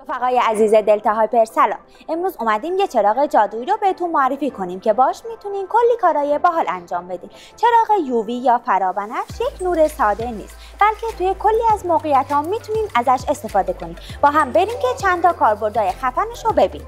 رفقای عزیز دلتا هایپر سلام. امروز اومدیم یه چراغ جادویی رو بهتون معرفی کنیم که باش میتونین کلی کارهای باحال انجام بدین. چراغ یووی یا فرابنفش یک نور ساده نیست، بلکه توی کلی از موقعیت‌ها میتونین ازش استفاده کنین. با هم بریم که چند تا کاربردهای خفنش رو ببینیم.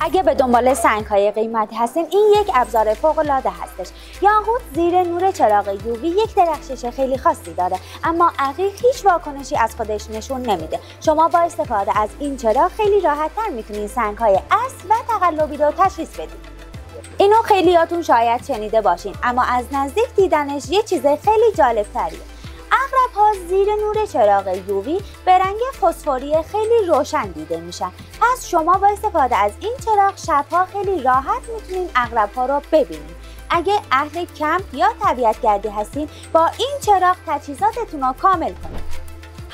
اگه به دنبال سنگ‌های قیمتی هستین، این یک ابزار فوق‌العاده هستش. یاقوت زیر نور چراغ یووی یک درخشش خیلی خاصی داره، اما عقیق هیچ واکنشی از خودش نشون نمیده. شما با استفاده از این چراغ خیلی راحت‌تر میتونید سنگ‌های اصل و تقلبی رو تشخیص بدید. اینو خیلیاتون شاید شنیده باشین، اما از نزدیک دیدنش یه چیز خیلی جالب‌تریه. عقرب‌ها زیر نور چراغ یووی به رنگ فسفوری خیلی روشن دیده میشن. پس شما با استفاده از این چراغ شب‌ها خیلی راحت میتونین عقرب‌ها رو ببینید. اگه اهل کمپ یا طبیعت‌گردی هستین، با این چراغ تجهیزاتتون رو کامل کنید.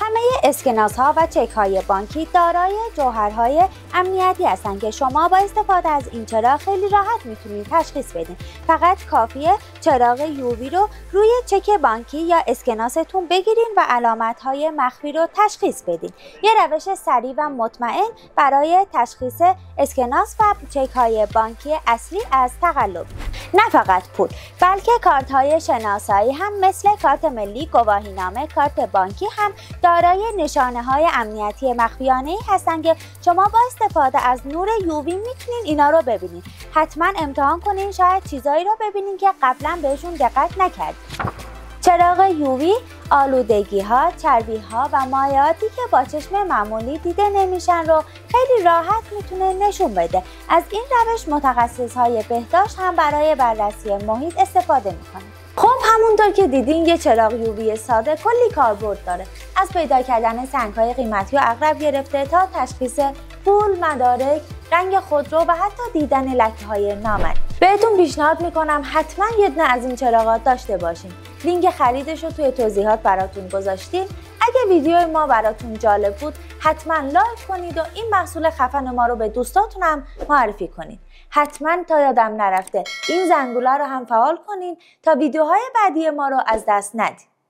همه اسکناس‌ها و چک‌های بانکی دارای جوهرهای امنیتی هستند که شما با استفاده از این چراغ خیلی راحت میتونید تشخیص بدین. فقط کافیه چراغ یووی رو روی چک بانکی یا اسکناستون بگیرین و علامت‌های مخفی رو تشخیص بدین. یه روش سریع و مطمئن برای تشخیص اسکناس و چک‌های بانکی اصلی از تقلب. نه فقط پول، بلکه کارت‌های شناسایی هم مثل کارت ملی، گواهینامه، کارت بانکی هم دارای نشانه‌های امنیتی مخفیانه‌ای هستن که شما با استفاده از نور یووی میتونین اینا رو ببینین. حتما امتحان کنین، شاید چیزایی رو ببینین که قبلا بهشون دقت نکردین. چراغ یووی آلودگی‌ها، چربی‌ها و مایعاتی که با چشم معمولی دیده نمیشن رو خیلی راحت میتونه نشون بده. از این روش متخصص‌های بهداشت هم برای بررسی محیط استفاده میکنن. خب همونطور که دیدین یه چراغ یووی ساده کلی کاربرد داره، از پیدا کردن سنگ‌های قیمتی و عقرب گرفته تا تشخیص پول، مدارک، رنگ خودرو و حتی دیدن لکه‌های نامرئی. بهتون پیشنهاد میکنم حتما یه دونه از این چراغات داشته باشین. لینک خریدش رو توی توضیحات براتون گذاشتیم. اگه ویدیو ما براتون جالب بود، حتما لایک کنید و این محصول خفن ما رو به دوستاتون هم معرفی کنید. حتما تا یادم نرفته این زنگوله رو هم فعال کنین تا ویدیوهای بعدی ما رو از دست ندید.